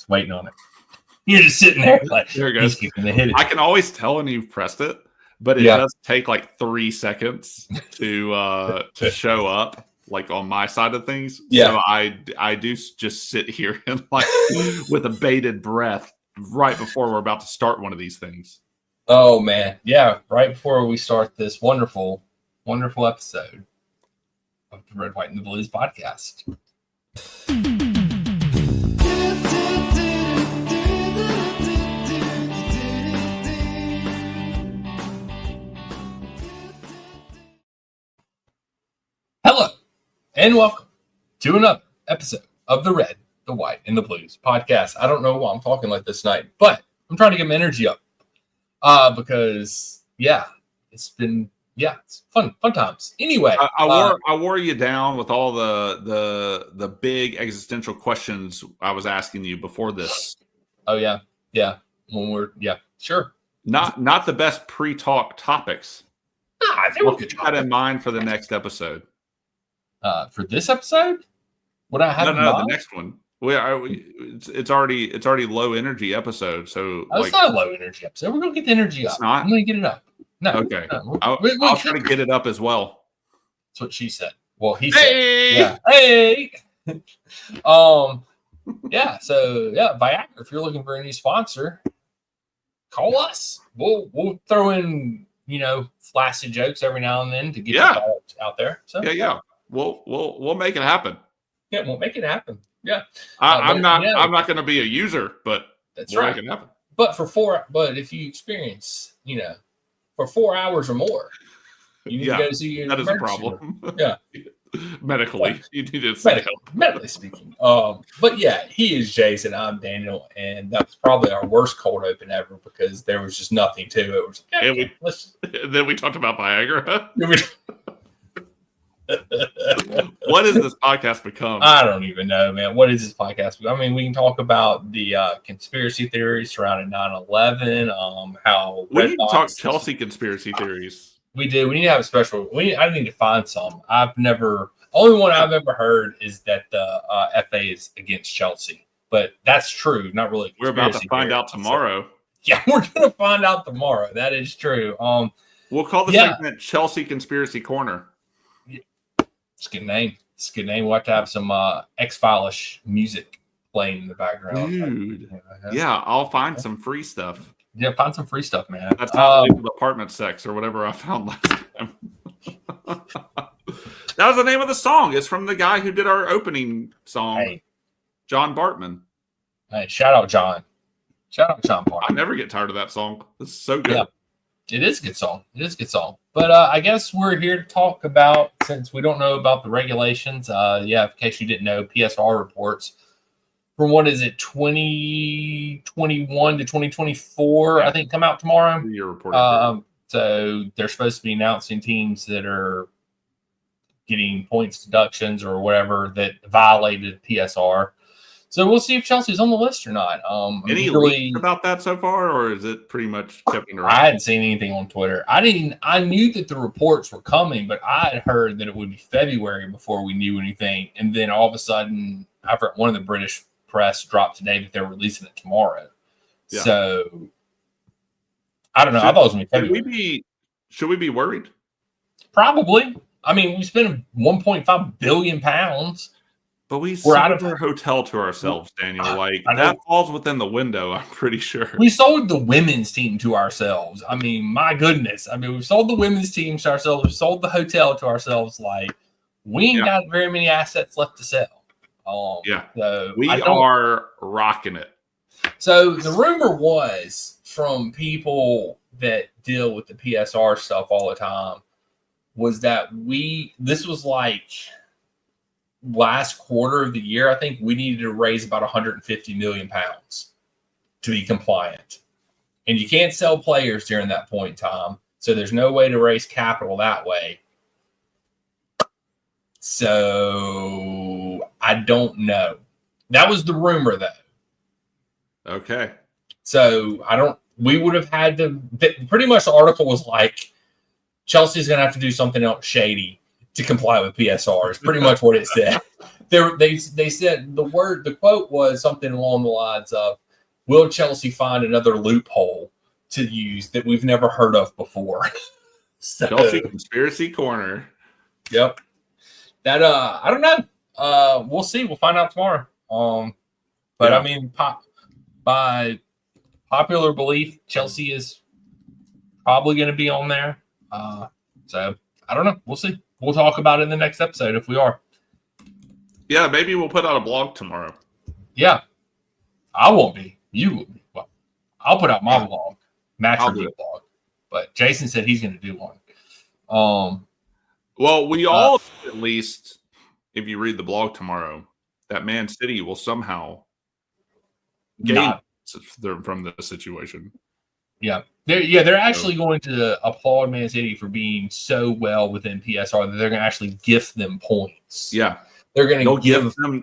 waiting on it. You're just sitting there like, there it goes. He's gonna hit it. I can always tell when you've pressed it, but it does take like 3 seconds to show up, like on my side of things. Yeah. So I do just sit here and like with a bated breath right before we're about to start one of these things. Oh man, yeah! Right before we start this wonderful, wonderful episode of the Red, White, and the Blues podcast. Hello, and welcome to another episode of the Red, the White, and the Blues podcast. I don't know why I'm talking like this tonight, but I'm trying to get my energy up. Because it's been it's fun times. Anyway, I wore you down with all the big existential questions I was asking you before this. Oh yeah. When we're sure. Not the best pre-talk topics. I think we'll get that in mind for the next episode. For this episode, what I have the next one. It's already low energy episode. So it's not a low energy episode. We're gonna get the energy up. Not? I'm gonna get it up. No. Okay. No, I'll try to get it up as well. That's what she said. Well, he said. Yeah. Hey. So Viagra. If you're looking for any sponsor, call us. We'll throw in flaccid jokes every now and then to get the product out there. So We'll make it happen. Yeah, we'll make it happen. Yeah, I'm not going to be a user, but that's right. Make it happen. But if you experience, for 4 hours or more, you need to go see your. That is a problem. Yeah, medically, you need to medically speaking. But yeah, he is Jason. I'm Daniel, and that was probably our worst cold open ever because there was just nothing to it. It was then we talked about Viagra. What has this podcast become? I don't even know, man. What is this podcast? I mean, we can talk about the conspiracy theories surrounding 9/11. How we need to talk Chelsea conspiracy theories. We do. We need to have a special. I need to find some. Only one I've ever heard is that the FA is against Chelsea, but that's true. Not really. We're about to find out tomorrow. Yeah, we're gonna find out tomorrow. That is true. We'll call the segment Chelsea Conspiracy Corner. It's a good name. We'll have to have some X-File-ish music playing in the background. Dude. I'll find some free stuff. Yeah, find some free stuff, man. That's not legal apartment sex or whatever I found last time. That was the name of the song. It's from the guy who did our opening song, John Bartman. Hey, shout out John. Shout out John Bartman. I never get tired of that song. It's so good. Yeah. It is a good song. But I guess we're here to talk about, since we don't know about the regulations, in case you didn't know, PSR reports from 2021 to 2024, I think, come out tomorrow. Your report. So they're supposed to be announcing teams that are getting points deductions or whatever that violated PSR. So we'll see if Chelsea's on the list or not. Any leaks about that so far, or is it pretty much kept around? I hadn't seen anything on Twitter. I knew that the reports were coming, but I had heard that it would be February before we knew anything. And then all of a sudden, I've heard one of the British press dropped today that they're releasing it tomorrow. Yeah. So I don't know. I thought it was going to be February. Should we be worried? Probably. I mean, we spent £1.5 billion. But we're out of our hotel to ourselves, Daniel. That falls within the window, I'm pretty sure. We sold the women's team to ourselves. I mean, my goodness. I mean, we've sold the women's team to ourselves. We've sold the hotel to ourselves. We ain't got very many assets left to sell. So we are rocking it. So the rumor was from people that deal with the PSR stuff all the time was that this was last quarter of the year, I think we needed to raise about 150 million pounds to be compliant. And you can't sell players during that point in time. So there's no way to raise capital that way. So I don't know. That was the rumor, though. Okay. So we would have had to, pretty much the article was Chelsea's going to have to do something else shady to comply with PSR is pretty much what it said. They said the quote was something along the lines of, "Will Chelsea find another loophole to use that we've never heard of before?" So, Chelsea conspiracy corner. Yep. That I don't know. We'll see. We'll find out tomorrow. But I mean, by popular belief, Chelsea is probably going to be on there. So I don't know. We'll see. We'll talk about it in the next episode if we are. Yeah, maybe we'll put out a blog tomorrow. Yeah, I won't be. You will be. Well, I'll put out my blog, match review blog. But Jason said he's going to do one. Well, we all at least, if you read the blog tomorrow, that Man City will somehow gain from the situation. Yeah. They're actually going to applaud Man City for being so well within PSR that they're going to actually gift them points. Yeah. They're going to give them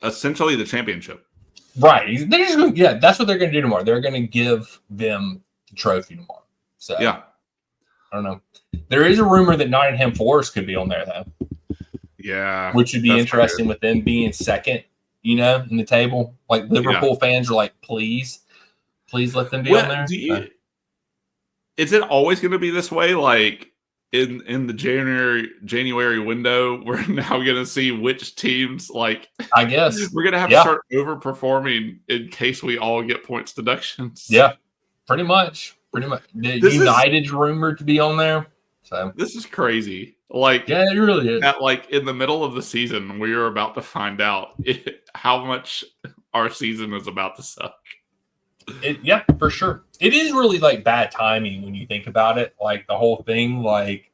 essentially the championship. Right. They're just going that's what they're going to do tomorrow. They're going to give them the trophy tomorrow. So yeah. I don't know. There is a rumor that Nottingham Forest could be on there though. Yeah. Which would be interesting with them being second, in the table. Like Liverpool fans are like, please let them be on there. Is it always going to be this way? Like in the January window, we're now going to see which teams, like, I guess we're going to have to start overperforming in case we all get points deductions. Yeah, pretty much. United's rumored to be on there. So this is crazy. Like, yeah, it really is. In the middle of the season, we are about to find out how much our season is about to suck. Yeah, for sure. It is really like bad timing when you think about it. Like the whole thing, like,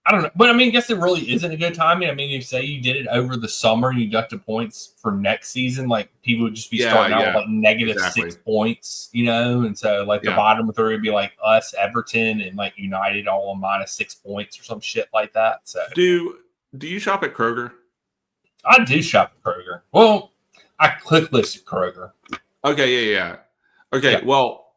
I don't know. But I mean, I guess it really isn't a good timing. I mean, if say you did it over the summer and you deducted points for next season, like people would just be starting out with like negative 6 points, and so like the bottom three would be like us, Everton, and like United all on minus 6 points or some shit like that. So do you shop at Kroger? I do shop at Kroger. Well, I click list at Kroger. Okay, yeah. Okay, well,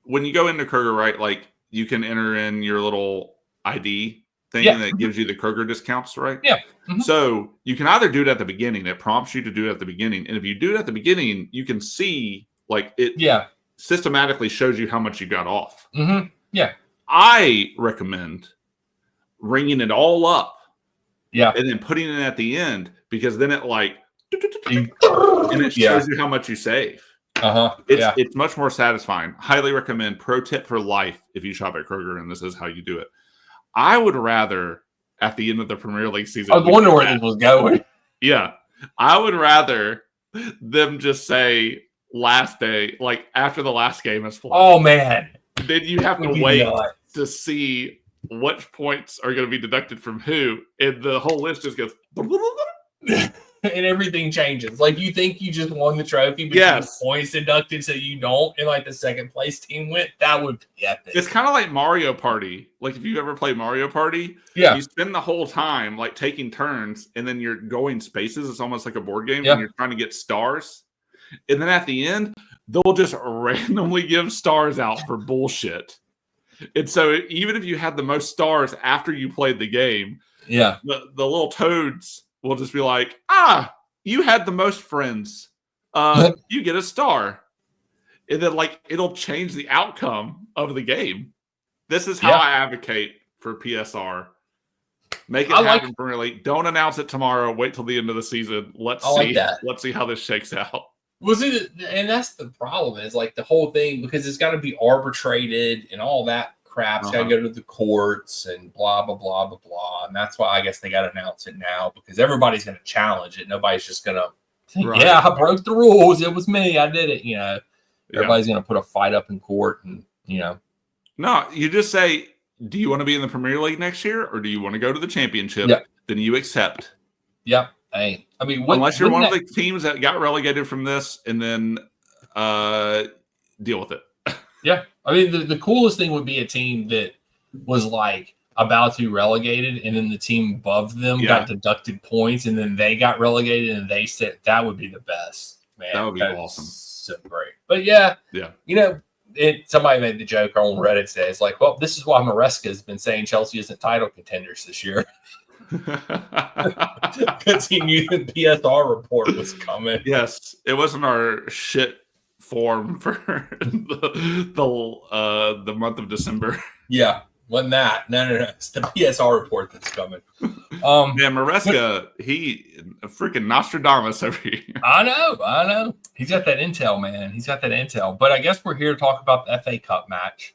when you go into Kroger, right, like you can enter in your little ID thing that gives you the Kroger discounts, right? Yeah. Mm-hmm. So you can either do it at the beginning. It prompts you to do it at the beginning. And if you do it at the beginning, you can see, like, it systematically shows you how much you got off. Mm-hmm. Yeah. I recommend ringing it all up. Yeah. And then putting it at the end, because then it, like, and it shows you how much you save. It's much more satisfying. Highly recommend. Pro tip for life if you shop at Kroger, and this is how you do it. I would rather, at the end of the Premier League season, I was wondering where this was going. Yeah, I would rather them just say last day, like after the last game is played. Oh man, then you have to wait to see which points are going to be deducted from who, and the whole list just goes. And everything changes. Like you think you just won the trophy, but you points deducted, so you don't. And like the second place team went, that would be epic. It's kind of like Mario Party. Like if you ever play Mario Party, you spend the whole time like taking turns, and then you're going spaces. It's almost like a board game, and you're trying to get stars. And then at the end, they'll just randomly give stars out for bullshit. And so even if you had the most stars after you played the game, the little toads will just be like, you had the most friends. You get a star. And then, like, it'll change the outcome of the game. This is how I advocate for PSR. Make it happen Premier League. Don't announce it tomorrow. Wait till the end of the season. Let's see. Let's see how this shakes out. Well, see, and that's the problem is, like, the whole thing, because it's got to be arbitrated and all that crap. It's got to go to the courts and blah, blah, blah, blah, blah. And that's why I guess they got to announce it now, because everybody's going to challenge it. Nobody's just going to think, I broke the rules. It was me. I did it, Everybody's going to put a fight up in court and, No, you just say, do you want to be in the Premier League next year or do you want to go to the championship? Then you accept. Yep. Hey, I mean, unless you're one of the teams that got relegated from this and then deal with it. Yeah. I mean, the coolest thing would be a team that was like about to be relegated and then the team above them got deducted points and then they got relegated and they said that would be the best. Man, that would be awesome. So great. But somebody made the joke on Reddit today. It's like, well, this is why Maresca has been saying Chelsea isn't title contenders this year. because he knew the PSR report was coming. Yes, it wasn't our shit form for the month of December. Yeah, wasn't that? No. It's the PSR report that's coming. Man, Maresca, he freaking Nostradamus over here. I know. He's got that intel, man. He's got that intel. But I guess we're here to talk about the FA Cup match,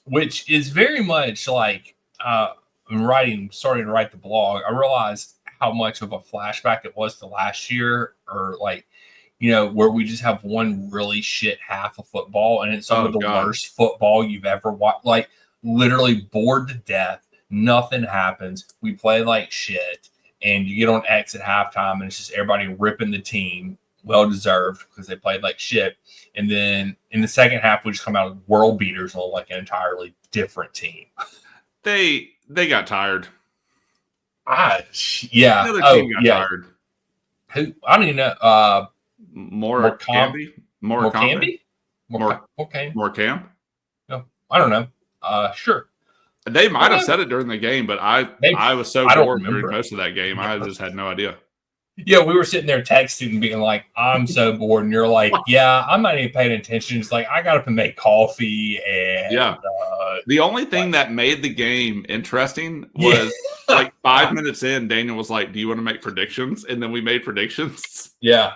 which is very much like starting to write the blog. I realized how much of a flashback it was to last year, or like, where we just have one really shit half of football, and it's some of the worst football you've ever watched. Like, literally bored to death. Nothing happens. We play like shit, and you get on X at halftime, and it's just everybody ripping the team. Well deserved, because they played like shit. And then in the second half, we just come out with world beaters on like an entirely different team. They got tired. Yeah. The other team got tired. Who? I don't even know. More Camby? More Camby? More Camp? No, I don't know. Sure. They might have said it during the game, but I was so bored during most of that game. I just had no idea. Yeah, we were sitting there texting and being like, I'm so bored. And you're like, yeah, I'm not even paying attention. It's like, I got up and make coffee. And the only thing that made the game interesting was like 5 minutes in, Daniel was like, do you want to make predictions? And then we made predictions. Yeah.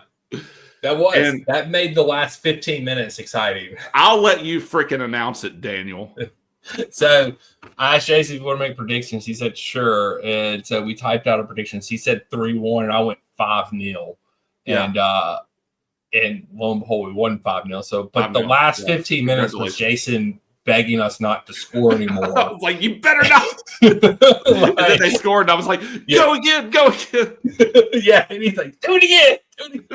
That made the last 15 minutes exciting. I'll let you freaking announce it, Daniel. So I asked Jason if you want to make predictions. He said, sure. And so we typed out a predictions. He said 3-1, and I went 5-0. Yeah. And lo and behold, we won 5-0. So, but the last 15 minutes was Jason begging us not to score anymore. I was like, you better not. And then they scored, and I was like, go again. Yeah, and he's like, do it again. And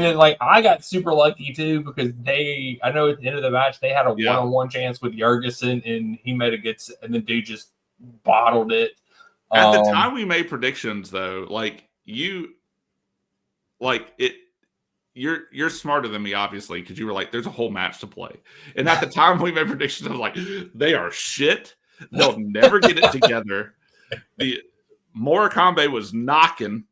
then, like, I got super lucky too, because I know at the end of the match they had a one-on-one chance with Jurgensen, and he made a good, and the dude just bottled it. At the time we made predictions, though, you're smarter than me, obviously, because you were like, there's a whole match to play. And at the time we made predictions, I was like, they are shit. They'll never get it together. The Morecambe was knocking.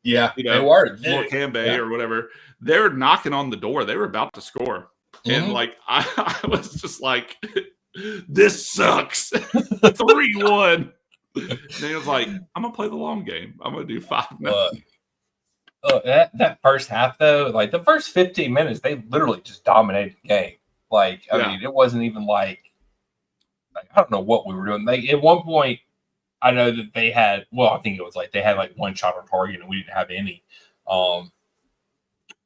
Yeah, they were. Morecambe or whatever. They're knocking on the door. They were about to score. And like, I was just like, this sucks. 3-1. And he was like, I'm going to play the long game. I'm going to do 5-0. That first half, though, like the first 15 minutes, they literally just dominated the game. Like, I mean, it wasn't even like I don't know what we were doing. Like, at one point, I know that they had, I think it was like they had like one shot on target and we didn't have any.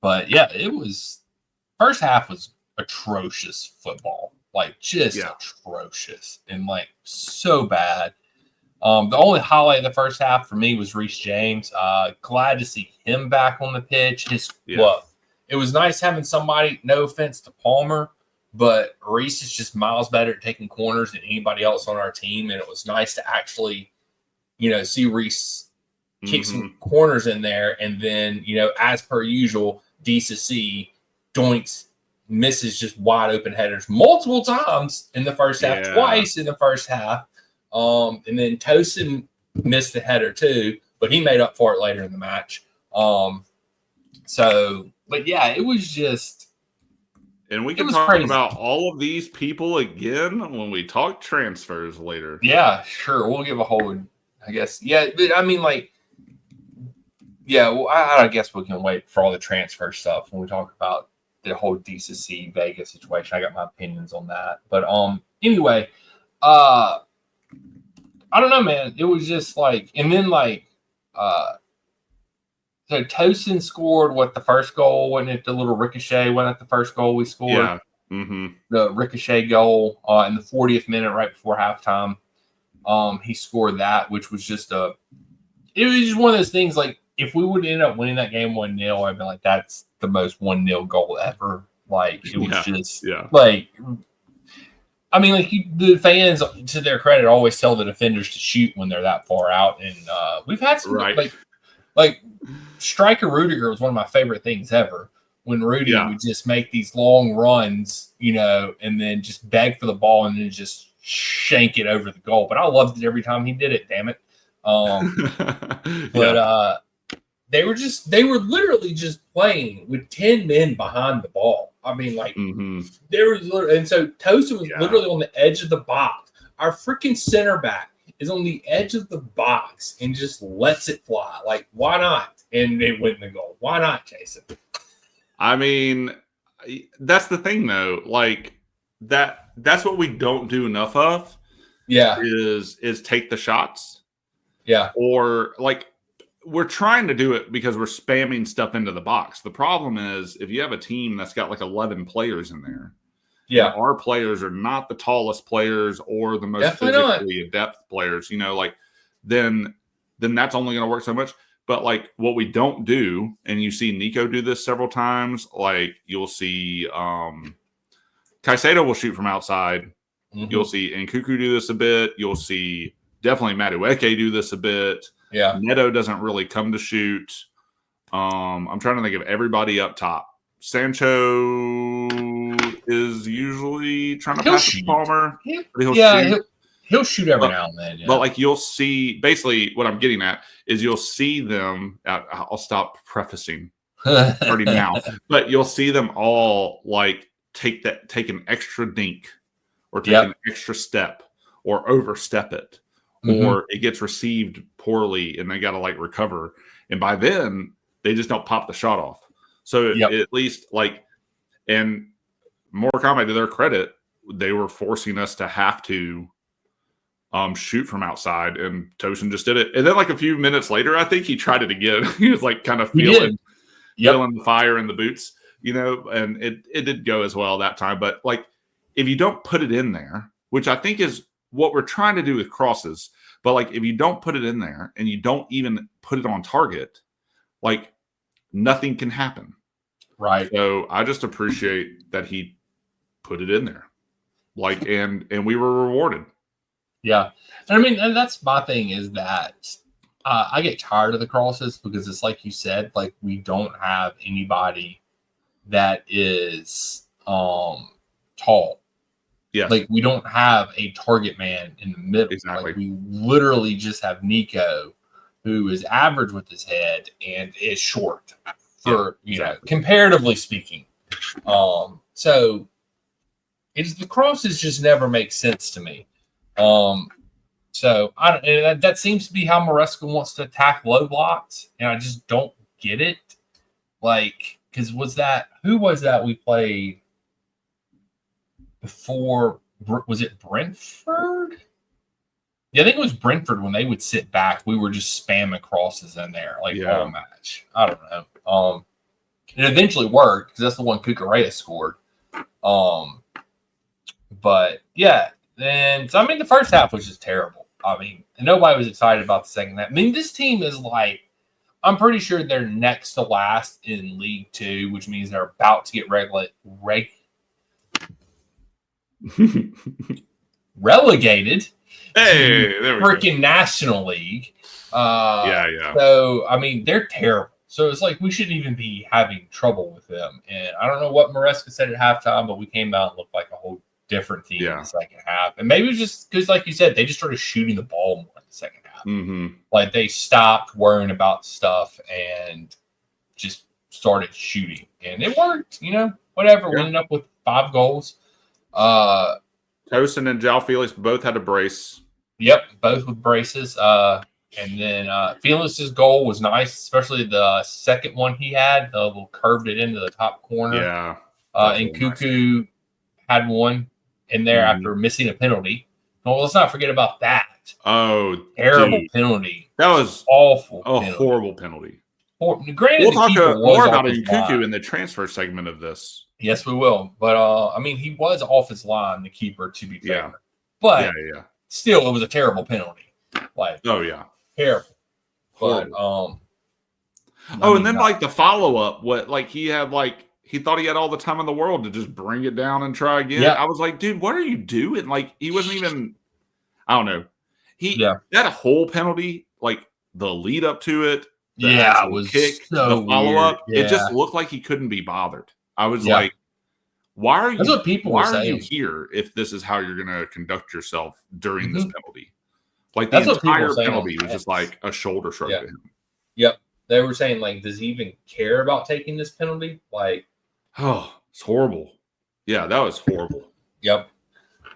But yeah, it was, first half was atrocious football. Like, just atrocious and like so bad. The only highlight of the first half for me was Reece James. Glad to see him back on the pitch. It was nice having somebody, no offense to Palmer, but Reece is just miles better at taking corners than anybody else on our team. And it was nice to actually, see Reece kick some corners in there. And then, as per usual, DCC doinks, misses just wide open headers multiple times in the first half, twice in the first half. And then Tosin missed the header too, but he made up for it later in the match. But yeah, it was just. And we can talk crazy about all of these people again when we talk transfers later. Yeah, sure. We'll give a whole, I guess. Yeah, but I mean, like, I guess we can wait for all the transfer stuff when we talk about the whole DCC Vegas situation. I got my opinions on that. But anyway, I don't know, man. It was just like, and then like, so Tosin scored the first goal, wasn't it? The little ricochet, wasn't it the first goal we scored? Yeah. The ricochet goal in the 40th minute, right before halftime. He scored that, which was just it was just one of those things. Like, if we would end up winning that game 1-0, I'd be like, that's the most 1-0 goal ever. Like, it was just like. I mean, like, the fans, to their credit, always tell the defenders to shoot when they're that far out, and we've had some like striker Rudiger was one of my favorite things ever. When Rudy would just make these long runs, and then just beg for the ball and then just shank it over the goal. But I loved it every time he did it. Damn it! But they were literally just playing with 10 men behind the ball. I mean, like there was, and so Tosin was literally on the edge of the box. Our freaking center back is on the edge of the box and just lets it fly. Like, why not? And it went in the goal. Why not, Jason? I mean, that's the thing, though. Like that's what we don't do enough of. Yeah, is take the shots. Yeah, or like we're trying to do it because we're spamming stuff into the box. The problem is if you have a team that's got like 11 players in there. Yeah, our players are not the tallest players or the most physically adept players. You know, like then that's only going to work so much. But like what we don't do, and you see Nico do this several times, like you'll see Caicedo will shoot from outside. You'll see Nkuku do this a bit. You'll see definitely Madueke do this a bit. Yeah. Neto doesn't really come to shoot. I'm trying to think of everybody up top. Sancho is usually trying to pass to Palmer. He'll shoot every now and then. Yeah. But like you'll see, basically what I'm getting at is you'll see them. I'll stop prefacing already now, but you'll see them all like take an extra dink or take an extra step or overstep it, or it gets received poorly and they got to like recover. And by then they just don't pop the shot off. So at least like, and more comment to their credit, they were forcing us to have to shoot from outside, and Tosin just did it. And then like a few minutes later, I think he tried it again. He was like kind of feeling the fire in the boots, you know, and it did go as well that time. But like, if you don't put it in there, which I think is what we're trying to do with crosses, but like if you don't put it in there and you don't even put it on target, like nothing can happen. Right. So I just appreciate that he put it in there. Like, and we were rewarded. Yeah. And I mean, and that's my thing is that I get tired of the crosses because it's like you said, like we don't have anybody that is tall. Yes. Like we don't have a target man in the middle. Exactly. Like we literally just have Nico, who is average with his head and is short for you know, comparatively speaking. So it's the crosses just never make sense to me. So I don't, and that seems to be how Maresca wants to attack low blocks, and I just don't get it. Like, because who was that we played before? Was it Brentford? Yeah, I think it was Brentford when they would sit back. We were just spamming crosses in there like all match. I don't know. It eventually worked because that's the one Cucurella scored. But yeah. And so, I mean, the first half was just terrible. I mean, nobody was excited about the second half. I mean, this team is like, I'm pretty sure they're next to last in League Two, which means they're about to get relegated to freaking National League. So, I mean, they're terrible. So it's like we shouldn't even be having trouble with them. And I don't know what Maresca said at halftime, but we came out and looked like a whole different team in the second half. And maybe it was just because, like you said, they just started shooting the ball more in the second half. Like they stopped worrying about stuff and just started shooting. And it worked, you know, whatever. We ended up with 5 goals. Tosin and João Felix both had a brace. Yep, both with braces. And then Felix's goal was nice, especially the second one he had. The little curved it into the top corner. Yeah. And Cuckoo had one in there after missing a penalty. Well, let's not forget about that. Oh, terrible penalty. That was awful. Horrible penalty. Granted, we'll talk more about Nkuku in the transfer segment of this. Yes, we will. But I mean, he was off his line, the keeper, to be fair. But still, it was a terrible penalty. Like, terrible. But and then like the follow up, he thought he had all the time in the world to just bring it down and try again. I was like, dude, what are you doing? Like, he wasn't even, I don't know. That whole penalty, like the lead up to it, it was kick, so the follow up, weird. it just looked like he couldn't be bothered. I was like, why are you? That's what people were saying. You here if this is how you're going to conduct yourself during this penalty? Like the entire penalty was just like a shoulder shrug to him. Yep. They were saying, like, does he even care about taking this penalty? Like, oh, it's horrible. Yeah, that was horrible. Yep.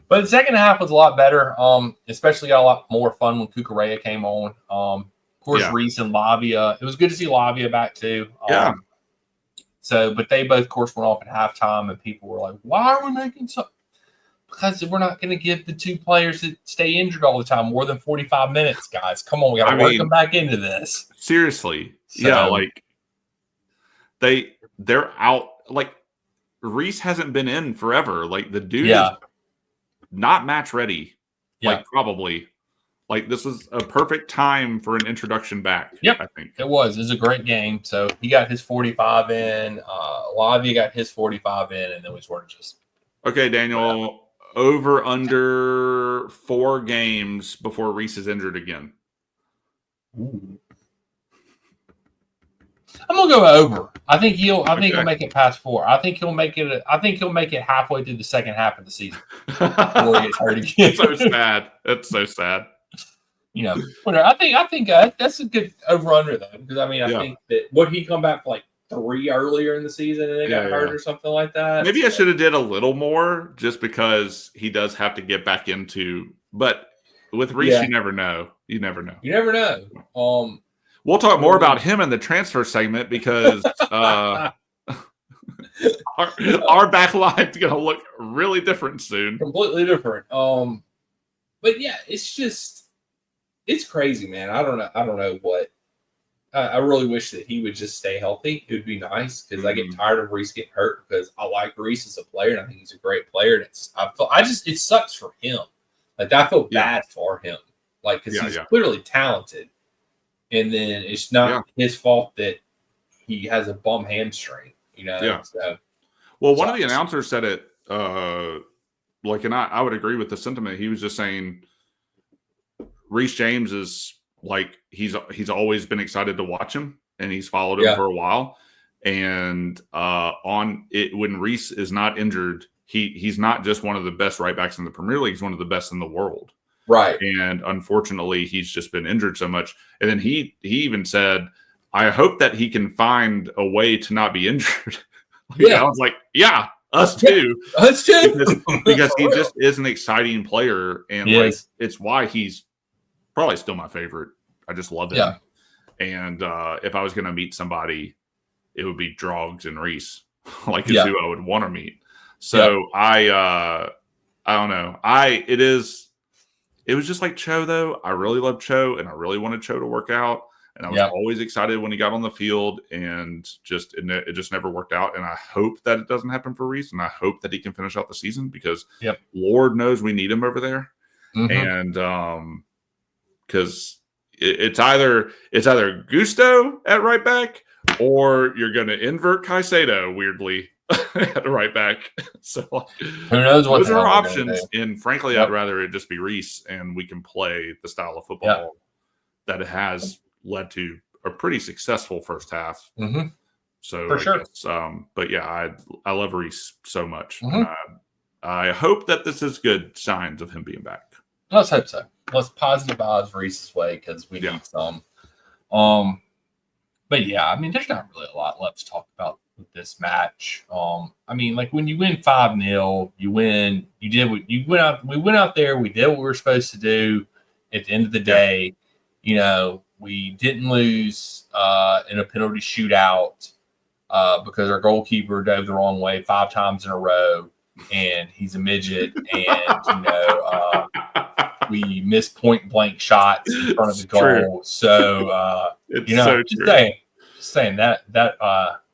But the second half was a lot better. Especially got a lot more fun when Cucurella came on. Of course, Reese and Lavia. It was good to see Lavia back too. So, but they both, of course, went off at halftime, and people were like, "Why are we making so?" Because we're not going to give the two players that stay injured all the time more than 45 minutes, guys. Come on, we got to work them back into this. Seriously, yeah, like they're out. Like Reese hasn't been in forever. Like the dude is not match ready. Like probably. Like this was a perfect time for an introduction back. Yep, I think it was. It was a great game. So he got his 45 in. Lavia got his 45 in, and then we sort of just. Okay, Daniel. Over under 4 games before Reese is injured again. Ooh. I'm gonna go over. I think he'll make it past 4. I think he'll make it halfway through the second half of the season before he gets hurt again. So sad. That's so sad. You know, whatever. I think that's a good over under though, because I mean I think that would he come back for like 3 earlier in the season and they got hurt or something like that. Maybe I should have did a little more just because he does have to get back into. But with Reese, you never know. You never know. You never know. We'll talk more about him in the transfer segment because our back line's going to look really different soon. Completely different. But yeah, it's crazy, man. I don't know what. I really wish that he would just stay healthy. It would be nice because I get tired of Reese getting hurt because I like Reese as a player and I think he's a great player. And it sucks for him. Like I feel bad for him, like because he's clearly talented, and then it's not his fault that he has a bum hamstring. You know. Yeah. So, well, one of the announcers said it. And I would agree with the sentiment. He was just saying Reese James is. Like he's always been excited to watch him, and he's followed him for a while. And when Reese is not injured, he's not just one of the best right backs in the Premier League; he's one of the best in the world. Right. And unfortunately, he's just been injured so much. And then he even said, "I hope that he can find a way to not be injured." I was like, "Yeah, us too, us too," because he just is an exciting player, and it's why he's. Probably still my favorite. I just love him. Yeah. And if I was going to meet somebody, it would be Drogs and Reese. Like is who I would want to meet. So I don't know. It was just like Cho though. I really loved Cho and I really wanted Cho to work out. And I was always excited when he got on the field and it just never worked out. And I hope that it doesn't happen for Reese. And I hope that he can finish out the season because Lord knows we need him over there. Mm-hmm. And because it's either Gusto at right back or you're going to invert Caicedo weirdly at right back. So who knows what those are options. And frankly, I'd rather it just be Reese and we can play the style of football that it has led to a pretty successful first half. Mm-hmm. So for sure. Guess, but yeah, I love Reese so much. Mm-hmm. I hope that this is good signs of him being back. Let's hope so. Let's positive odds Reese's way because we need some. But yeah, I mean, there's not really a lot left to talk about with this match. I mean, like when you win 5-0, you win. You did what you went out. We went out there. We did what we were supposed to do. At the end of the day, you know, we didn't lose in a penalty shootout because our goalkeeper dove the wrong way 5 times in a row, and he's a midget, and you know. We missed point blank shots in front of the goal. True. So, you know, just saying that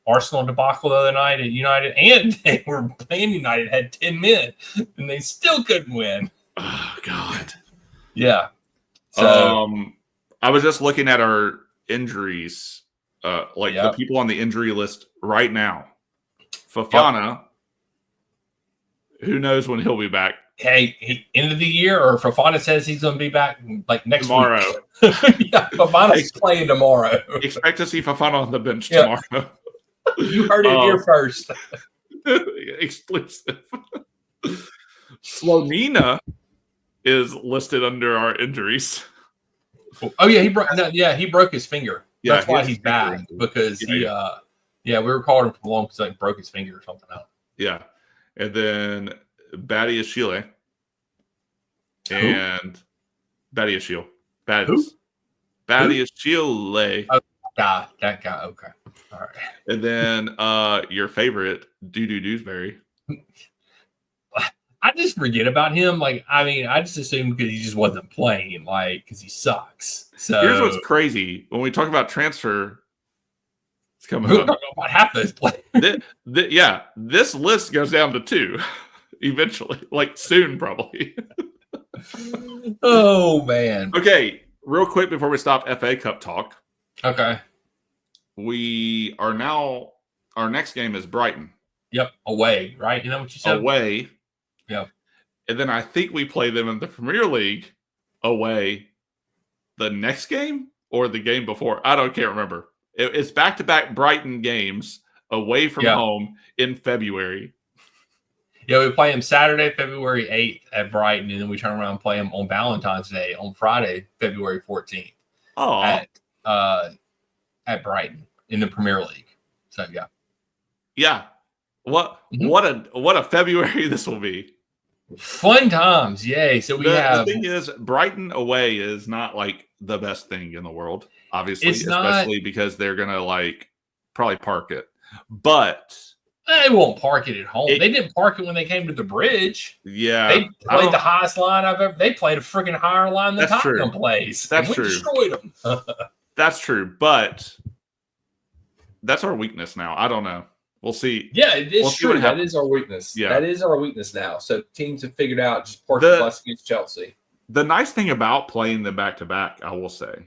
Arsenal debacle the other night at United, and they were playing United, had 10 men, and they still couldn't win. Oh, God. Yeah. So, I was just looking at our injuries, the people on the injury list right now. Fofana, who knows when he'll be back? Hey, end of the year, or Fofana says he's going to be back like next tomorrow. Week. Fofana's playing tomorrow. Expect to see Fofana on the bench tomorrow. You heard it here first. Exclusive. Slonina is listed under our injuries. Oh yeah, he broke his finger. Yeah, that's why he's back because we were calling him for long because he broke his finger or something else. Yeah, and then Batty is Chile. And Batty is Chile. Batty is Chile. Oh, that guy. Okay, all right. And then your favorite, Dewsbury. I just forget about him. Like, I mean, I just assumed because he just wasn't playing, like, because he sucks. So here's what's crazy: when we talk about transfer, it's coming up. About half those players. This list goes down to 2 eventually, like soon, probably. Oh man. Okay, real quick before we stop FA Cup talk. Okay. We are now. Our next game is Brighton. Yep, away, right? You know what you said? Away. Yep. And then I think we play them in the Premier League away the next game or the game before. Can't remember. It's back-to-back Brighton games away from home in February. Yeah, we play them Saturday, February 8th at Brighton, and then we turn around and play them on Valentine's Day on Friday, February 14th. At Brighton in the Premier League. So yeah. Yeah. What a February this will be. Fun times, yay. So the thing is, Brighton away is not like the best thing in the world, obviously, especially because they're gonna like probably park it. But they won't park it at home. They didn't park it when they came to the Bridge. Yeah. They played the highest line I've ever. They played a freaking higher line than Tottenham plays. That's true. We destroyed them. That's true, but that's our weakness now. I don't know. We'll see. Yeah, it's true. That is our weakness. Yeah. That is our weakness now. So teams have figured out just park the bus against Chelsea. The nice thing about playing them back-to-back, I will say,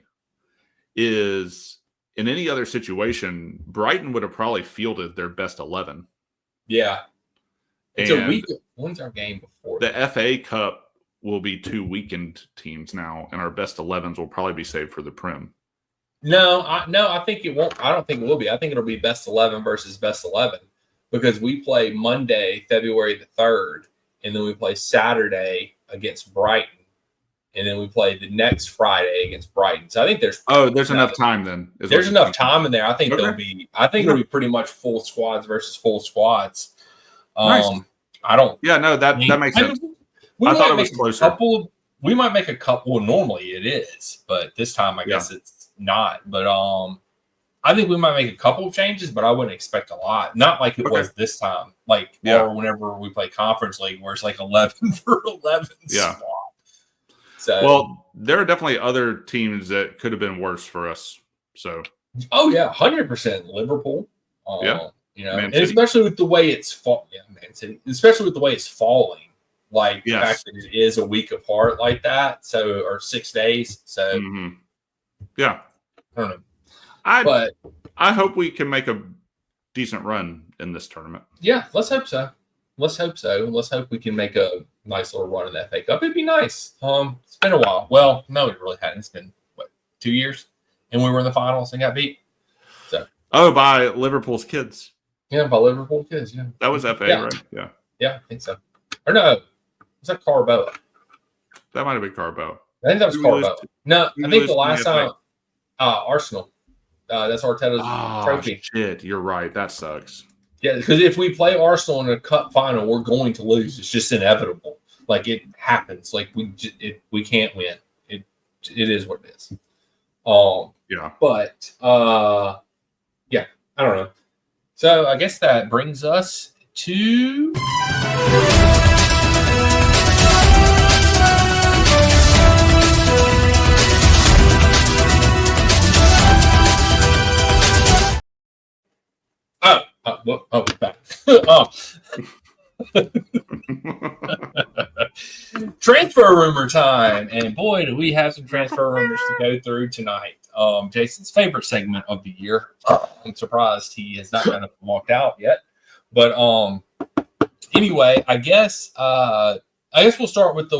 is in any other situation, Brighton would have probably fielded their best 11. Yeah. It's a week. When's our game before? The FA Cup will be 2 weakened teams now, and our best 11s will probably be saved for the Prem. No, I think it won't. I don't think it will be. I think it'll be best 11 versus best 11 because we play Monday, February the 3rd, and then we play Saturday against Brighton, and then we play the next Friday against Brighton. So I think there's enough time then. There's enough time in there. I think it'll be pretty much full squads versus full squads. Nice. I don't. Yeah, no, that makes sense. I thought it was closer. We might make a couple. Well, normally it is, but this time I guess it's not. But I think we might make a couple of changes, but I wouldn't expect a lot. Not like it was this time, or whenever we play Conference League, where it's like 11 for 11. Yeah. Spot. So, well, there are definitely other teams that could have been worse for us. So, 100% Liverpool. and especially with the way it's Man City, especially with the way it's falling. Like the fact that it is a week apart like that, or 6 days. So, yeah, I don't know. I hope we can make a decent run in this tournament. Yeah, let's hope so. Let's hope we can make a nice little run in the FA Cup. It'd be nice. It's been a while. Well, no, it really hadn't. It's been 2 years, and we were in the finals and got beat. So, by Liverpool's kids. Yeah, by Liverpool kids. Yeah, that was FA, right? Yeah, I think so. Or no, was that Carboa? That might have been Carboa. I think that was Carboa. No, I think the last time Arsenal. That's Arteta's trophy. Shit, you're right. That sucks. Yeah, because if we play Arsenal in a cup final, we're going to lose. It's just inevitable. Like it happens. Like we can't win. It is what it is. Yeah. But I don't know. So I guess that brings us to. Back. Transfer rumor time, and boy, do we have some transfer rumors to go through tonight. Jason's favorite segment of the year. I'm surprised he has not kind of walked out yet, but anyway, I guess we'll start with the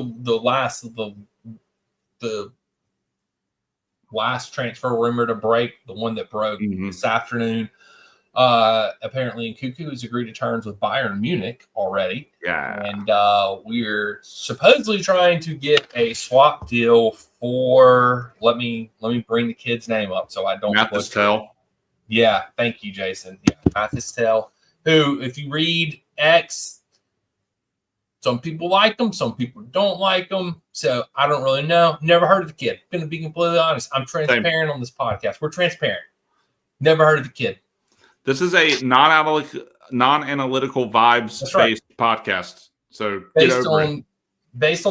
last transfer rumor to break, the one that broke this afternoon. Apparently, Nkuku has agreed to terms with Bayern Munich already. Yeah. And we're supposedly trying to get a swap deal for, let me bring the kid's name up so I don't Mathis Tell. Yeah, thank you, Jason. Yeah, Mathis Tell, who, if you read X, some people like him, some people don't like him. So I don't really know. Never heard of the kid. Going to be completely honest. I'm transparent on this podcast. We're transparent. Never heard of the kid. This is a non-analytical vibes-based podcast. So based on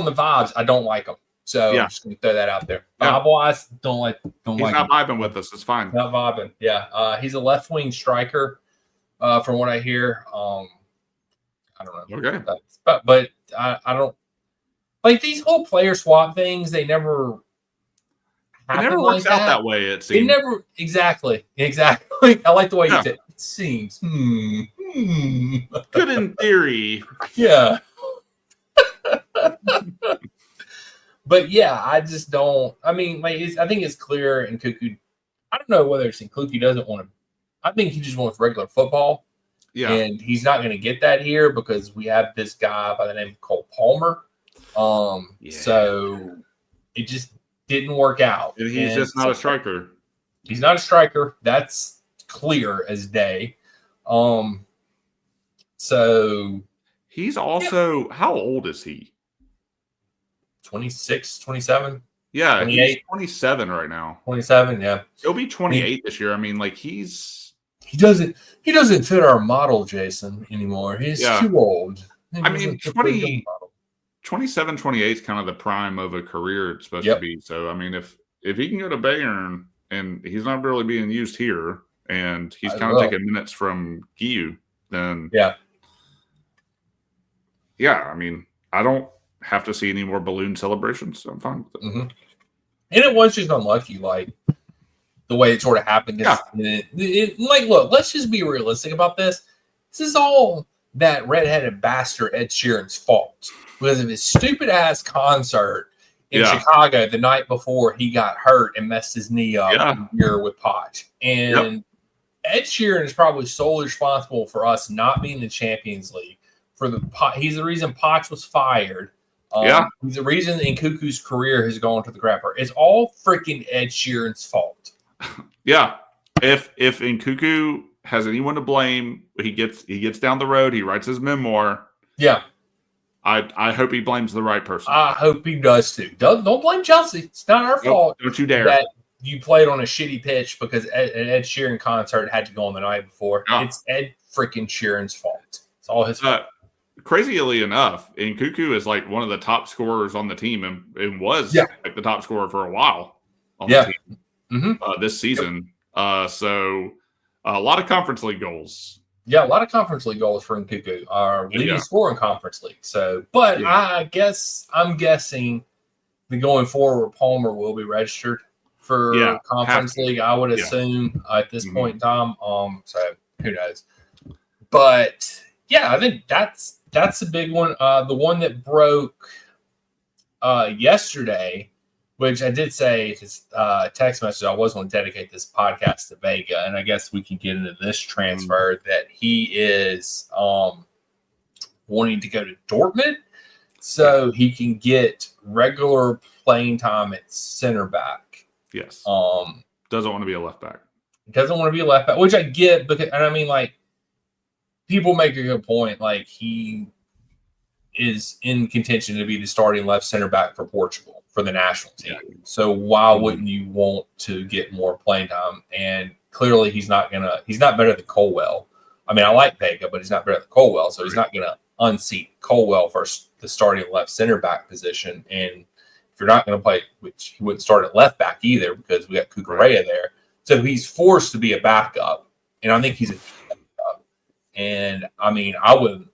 the vibes, I don't like him. So I'm just going to throw that out there. Vibe-wise, don't like He's not vibing with us. It's fine. Not vibing. Yeah. He's a left-wing striker, from what I hear. I don't know. Okay. But I don't like these whole player swap things. They never works out that way. It seems. It never exactly. I like the way you said it seems. Good in theory. Yeah. But yeah, I just don't. I mean, like, I think it's clear in Nkuku. I don't know whether it's in Nkuku doesn't want to. I think he just wants regular football. Yeah. And he's not going to get that here because we have this guy by the name of Cole Palmer. So it just didn't work out. And he's just not a striker. He's not a striker. That's clear as day. So he's also, how old is he? 26, 27? Yeah, 28. He's 27 right now. 27, yeah. He'll be 28 this year. I mean, like he doesn't fit our model, Jason, anymore. He's too old. I mean, 27, 28 is kind of the prime of a career it's supposed to be. So, I mean, if he can go to Bayern and he's not really being used here and he's kind of taking minutes from Guiu, then I mean, I don't have to see any more balloon celebrations. So I'm fine with it. Mm-hmm. And it was just unlucky, like the way it sort of happened. Like, look, let's just be realistic about this. This is all that redheaded bastard Ed Sheeran's fault because of his stupid ass concert in Chicago the night before he got hurt and messed his knee up here with Poch. And Ed Sheeran is probably solely responsible for us not being in the Champions League. He's the reason Poch was fired. He's the reason Nkuku's career has gone to the crapper. It's all freaking Ed Sheeran's fault. Yeah. If Nkuku has anyone to blame, he gets down the road, he writes his memoir. Yeah. I hope he blames the right person. I hope he does too. Don't blame Chelsea. It's not our fault. Don't you dare. That you played on a shitty pitch because an Ed Sheeran concert had to go on the night before. It's Ed freaking Sheeran's fault. It's all his fault. Crazily enough, Nkuku is like one of the top scorers on the team and was like the top scorer for a while on the team this season. So a lot of conference league goals. Yeah, a lot of conference league goals for Nkuku. Our leading scorer in conference league. So, but I'm guessing that going forward, Palmer will be registered for conference league. I would assume at this point in time. So who knows? But yeah, I think that's a big one. The one that broke yesterday, which I did say his text message, I was going to dedicate this podcast to Vega, and I guess we can get into this transfer that he is wanting to go to Dortmund so he can get regular playing time at center back. Yes. Doesn't want to be a left back. Doesn't want to be a left back, which I get, because, and I mean, like, people make a good point. Like, he is in contention to be the starting left center back for Portugal for the national team. Yeah. So why wouldn't you want to get more playing time? And clearly he's not better than Colwell. I mean, I like Vega, but he's not better than Colwell. So he's not going to unseat Colwell for the starting left center back position. And if you're not going to play, which he wouldn't start at left back either because we got Cucurella there. So he's forced to be a backup. And I think he's a backup. And I mean, I wouldn't.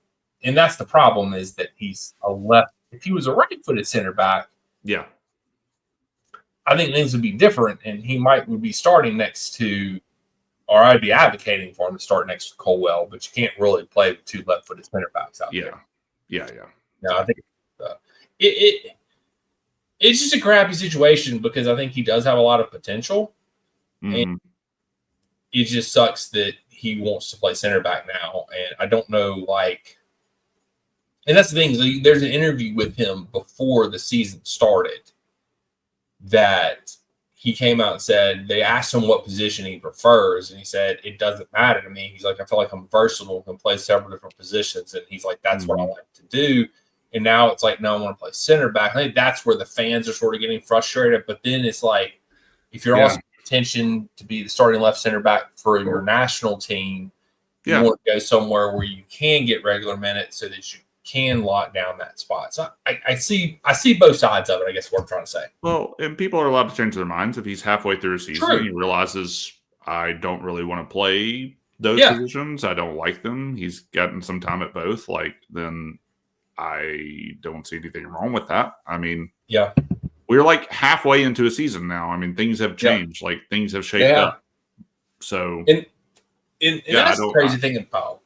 And that's the problem, is that he's a left. If he was a right-footed center back, I think things would be different, and he would be starting next to, or I'd be advocating for him to start next to Colwell. But you can't really play with two left-footed center backs out there. Yeah. I think it's just a crappy situation because I think he does have a lot of potential, and it just sucks that he wants to play center back now, and I don't know, like, and that's the thing. There's an interview with him before the season started that he came out and said, they asked him what position he prefers, and he said, it doesn't matter to me. He's like, I feel like I'm versatile, can play several different positions, and he's like, that's what I like to do. And now it's like, no, I want to play center back. I think that's where the fans are sort of getting frustrated. But then it's like, if you're also attention to be the starting left center back for your national team, you want to go somewhere where you can get regular minutes so that you can lock down that spot. So I see both sides of it, I guess, what I'm trying to say. Well, and people are allowed to change their minds if he's halfway through a season and he realizes, I don't really want to play those positions. I don't like them. He's gotten some time at both. Like, then I don't see anything wrong with that. I mean, we're like halfway into a season now. I mean, things have changed. Like, things have shaped up. So, and that's the crazy thing about.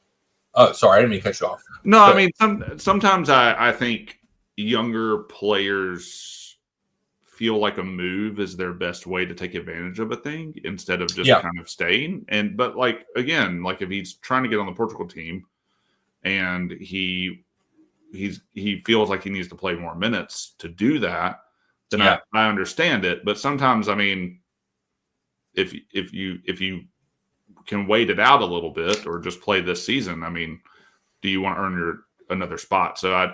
Oh, sorry, I didn't mean to cut you off. No, I mean, sometimes I think younger players feel like a move is their best way to take advantage of a thing instead of just kind of staying. But like, again, like if he's trying to get on the Portugal team and he feels like he needs to play more minutes to do that, then I understand it. But sometimes, I mean, if you can wait it out a little bit or just play this season, I mean, do you want to earn another spot? So I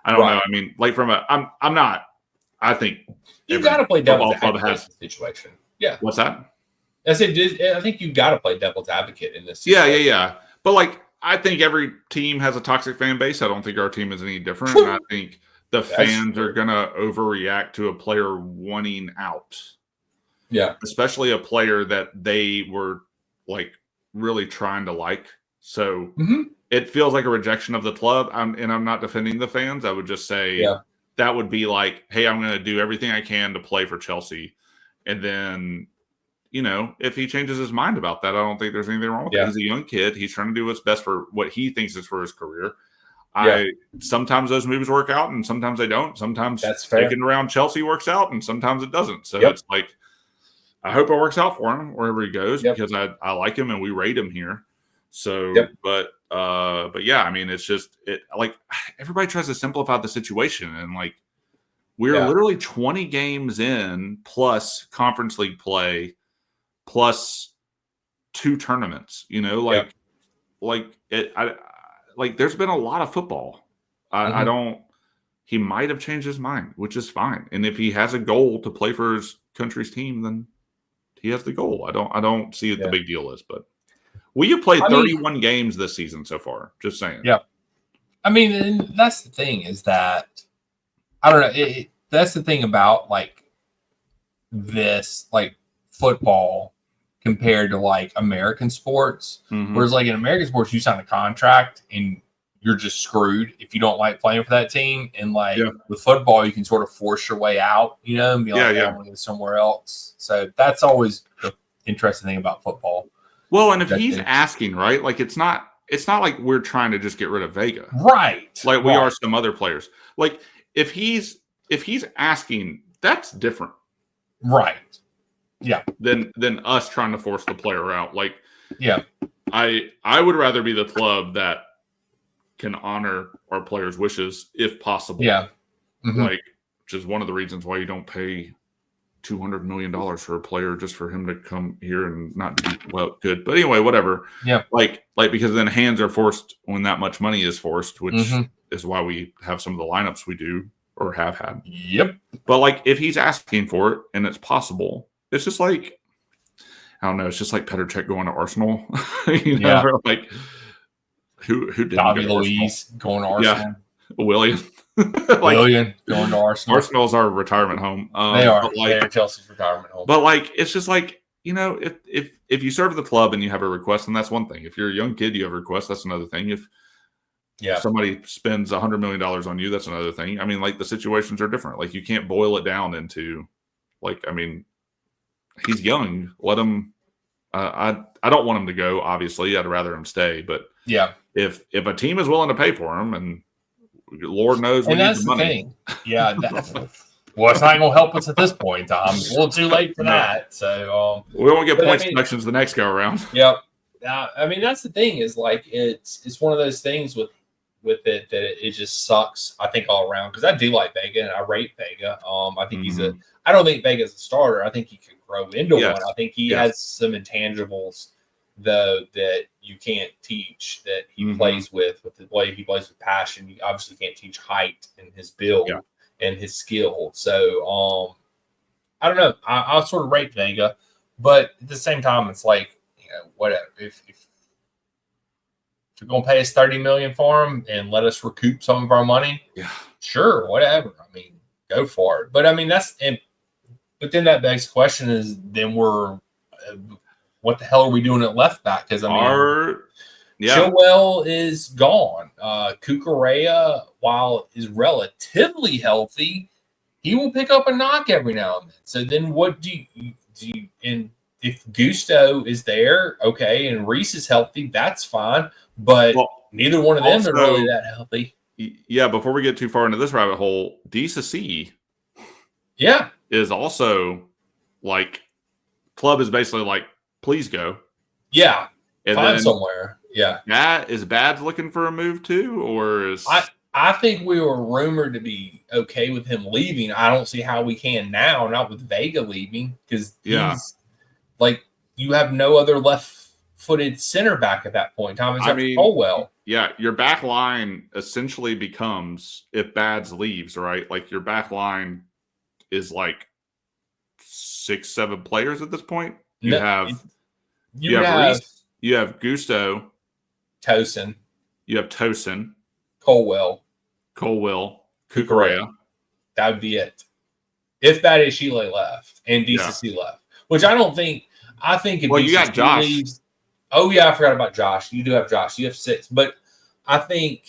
don't know. I mean, like I think you got to play devil's advocate in this situation. Yeah. What's that? I think you got to play devil's advocate in this situation. Yeah. But like, I think every team has a toxic fan base. I don't think our team is any different. And I think the fans are going to overreact to a player wanting out. Yeah. Especially a player that they were like really trying to like. So it feels like a rejection of the club. I'm not defending the fans. I would just say that would be like, hey, I'm going to do everything I can to play for Chelsea. And then, you know, if he changes his mind about that, I don't think there's anything wrong with it. He's a young kid. He's trying to do what's best for what he thinks is for his career. Sometimes those moves work out and sometimes they don't. Sometimes sticking around Chelsea works out and sometimes it doesn't. So it's like, I hope it works out for him wherever he goes because I like him and we rate him here. So, but yeah, I mean, it's just like everybody tries to simplify the situation and like we're literally 20 games in plus conference league play plus 2 tournaments. You know, like there's been a lot of football. I don't. He might have changed his mind, which is fine. And if he has a goal to play for his country's team, then he has the goal. I don't see what the big deal is, but we have played 31 games this season so far. Just saying. Yeah. I mean, and that's the thing is that I don't know. That's the thing about like this, like football compared to like American sports. Whereas like in American sports, you sign a contract and you're just screwed if you don't like playing for that team. And like with football, you can sort of force your way out, you know, and be like, I want to go somewhere else. So that's always the interesting thing about football. Well, and if he's asking, right, like it's not like we're trying to just get rid of Vega. Right. Like we are some other players. Like if he's asking, that's different. Right. Yeah. Than us trying to force the player out. Like, I would rather be the club that can honor our players' wishes if possible. Yeah. Like, which is one of the reasons why you don't pay $200 million for a player just for him to come here and not do good. But anyway, whatever. Yeah. Like because then hands are forced when that much money is forced, which is why we have some of the lineups we do or have had. Yep. But like if he's asking for it and it's possible, it's just like I don't know. It's just like Petr Cech going to Arsenal. You know, like who did David Luiz going to Arsenal? Yeah, William. William going to Arsenal. Arsenal's our retirement home. They are. They're Chelsea's retirement home. But like, it's just like, you know, if you serve the club and you have a request, then that's one thing. If you're a young kid, you have a request, that's another thing. If somebody spends $100 million on you, that's another thing. I mean, like the situations are different. Like you can't boil it down into like, I mean, he's young. Let him. I don't want him to go. Obviously, I'd rather him stay. But if a team is willing to pay for him, and Lord knows we need the money. Thing. Yeah. Well, it's not going to help us at this point in time. It's a little too late for that. So we won't get points deductions the next go around. Yep. I mean, that's the thing is like it's one of those things with it that it just sucks. I think all around because I do like Vega and I rate Vega. I think I don't think Vega's a starter. I think he could grow into one. I think he has some intangibles though that you can't teach that he plays with the way he plays with passion. You obviously can't teach height and his build and his skill. So I don't know. I'll sort of rate Vega, but at the same time, it's like, whatever. If you're gonna pay us $30 million for him and let us recoup some of our money, sure, whatever. I mean, go for it. But I mean, but then that begs the question: is then what the hell are we doing at left back? Because I mean, Chilwell is gone. Cucurella, while is relatively healthy, he will pick up a knock every now and then. So then, what do you? And if Gusto is there, okay, and Reese is healthy, that's fine. But neither one of them are really that healthy. Yeah, before we get too far into this rabbit hole, DCC is also like club is basically like, please go. Yeah. And find somewhere. Yeah. Is Bad's looking for a move too? Or is I think we were rumored to be okay with him leaving. I don't see how we can now, not with Vega leaving, because he's like you have no other left-footed center back at that point in time except for Colwell. Yeah, your back line essentially becomes, if Bads leaves, right? Like your back line is like 6-7 players at this point. You have Reese, you have Gusto, Tosin, you have Tosin, Colwell, Cucurella. That would be it. If Badiashile left and DCC left, which I don't think. I think if you got Josh. Leaves, oh yeah, I forgot about Josh. You do have Josh. You have 6, but I think,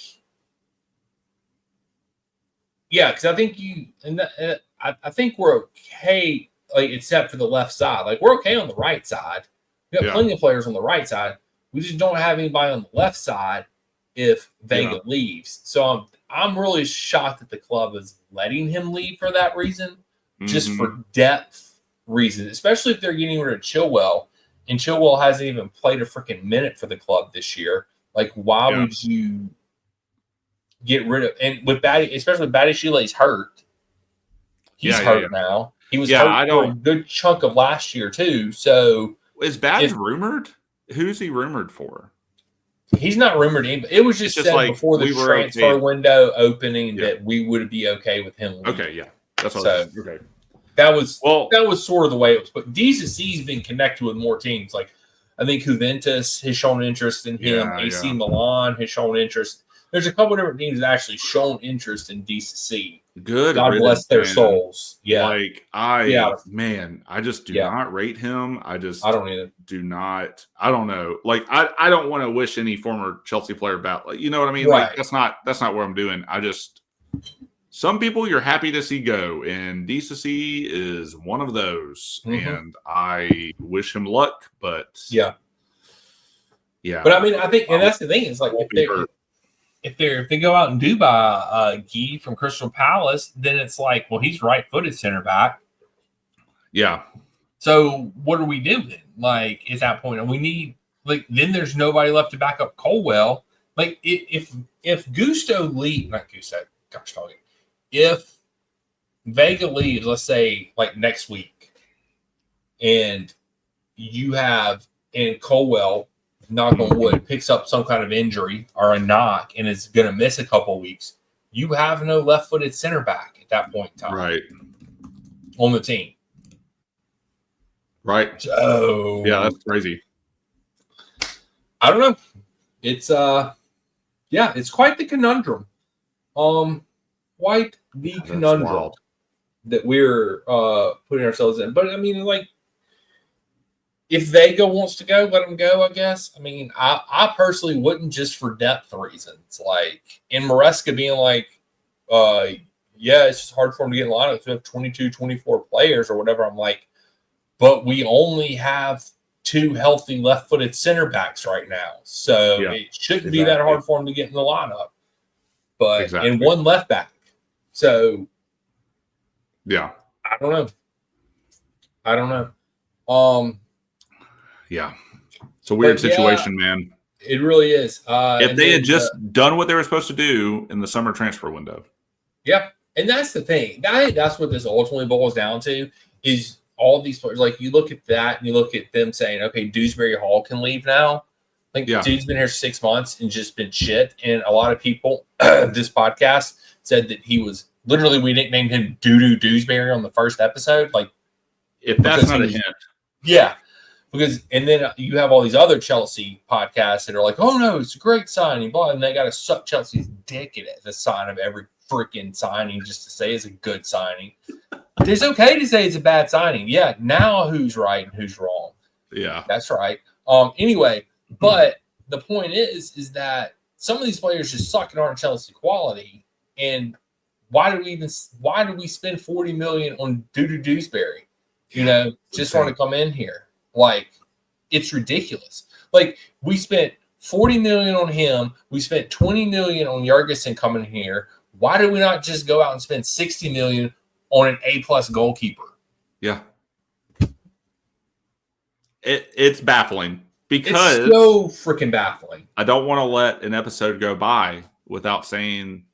because I think I think we're okay, like except for the left side. Like we're okay on the right side. We have plenty of players on the right side. We just don't have anybody on the left side if Vega leaves. So I'm really shocked that the club is letting him leave for that reason, just for depth reasons, especially if they're getting rid of Chilwell, and Chilwell hasn't even played a freaking minute for the club this year. Like, why would you get rid of? And with especially with Badiashile's hurt, he's hurt now. He was hurt for a good chunk of last year too. So is Bads rumored? Who's he rumored for? He's not rumored. It was just said like before the transfer window opening that we would be okay with him leaving. Okay, that's what I was saying. Okay. That was sort of the way it was. But DCC's been connected with more teams. Like I think Juventus has shown interest in him. AC Milan has shown interest. There's a couple of different teams that actually shown interest in DCC. Good. God bless their souls. Yeah. Like I just do not rate him. I don't either. I don't know. Like I don't want to wish any former Chelsea player bad. Like, you know what I mean? Right. Like that's not what I'm doing. Some people you're happy to see go, and DCC is one of those. And I wish him luck, but yeah. But I mean, I think, and that's the thing is like if they go out and do buy Guy from Crystal Palace, then it's like, well, he's right-footed center back. Yeah. So what do we do then? Like at that point, and we need then there's nobody left to back up Colwell. Like if Gusto leaves, not Gusto, gosh dang it. If Vega leaves, let's say like next week, and you have Colwell, knock on wood, picks up some kind of injury or a knock and is going to miss a couple weeks, you have no left-footed center back at that point in time. Right. On the team. Right. So that's crazy. I don't know. It's it's quite the conundrum. Quite the conundrum that we're putting ourselves in. But I mean, like, if Vega wants to go, let him go, I guess. I mean, I personally wouldn't, just for depth reasons. Like, in Maresca being like, it's just hard for him to get in line if we have 22, 24 players or whatever. I'm like, but we only have 2 healthy left-footed center backs right now. So it shouldn't be that hard for him to get in the lineup. But and 1 left back. So I don't know. It's a weird situation, man. It really is. If they had just done what they were supposed to do in the summer transfer window. Yeah. And that's the thing. That's what this ultimately boils down to is all these players. Like, you look at that and you look at them saying, okay, Dewsbury Hall can leave now. Like, dude's been here 6 months and just been shit. And a lot of people, this podcast said that he was literally, we nicknamed him Doo-Doo Dewsbury on the first episode. Like, if that's not a hint. Yeah. Because, and then you have all these other Chelsea podcasts that are like, oh no, it's a great signing, blah, and they got to suck Chelsea's dick at the sign of every freaking signing just to say it's a good signing. It's okay to say it's a bad signing. Yeah, now who's right and who's wrong? Yeah, that's right. Anyway, but the point is that some of these players just suck and aren't Chelsea quality. And why do we spend $40 million on Doo-Doo Dewsbury? You know, just want to come in here. Like, it's ridiculous. Like, we spent $40 million on him. We spent $20 million on Jurgensen coming here. Why do we not just go out and spend $60 million on an A+ goalkeeper? Yeah. It's baffling because it's so freaking baffling. I don't want to let an episode go by without saying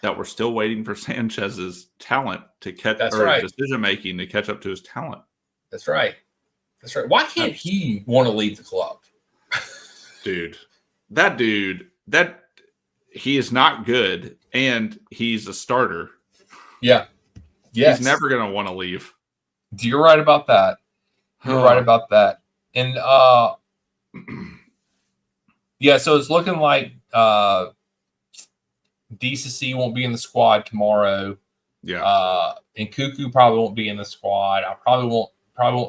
that we're still waiting for Sanchez's talent to catch decision making to catch up to his talent. That's right. That's right. Why can't he want to leave the club? Dude, he is not good, and he's a starter. Yeah. Yes. He's never going to want to leave. You're right about that. You're right about that. And, yeah, so it's looking like DCC won't be in the squad tomorrow. Yeah. And Cuckoo probably won't be in the squad. I probably won't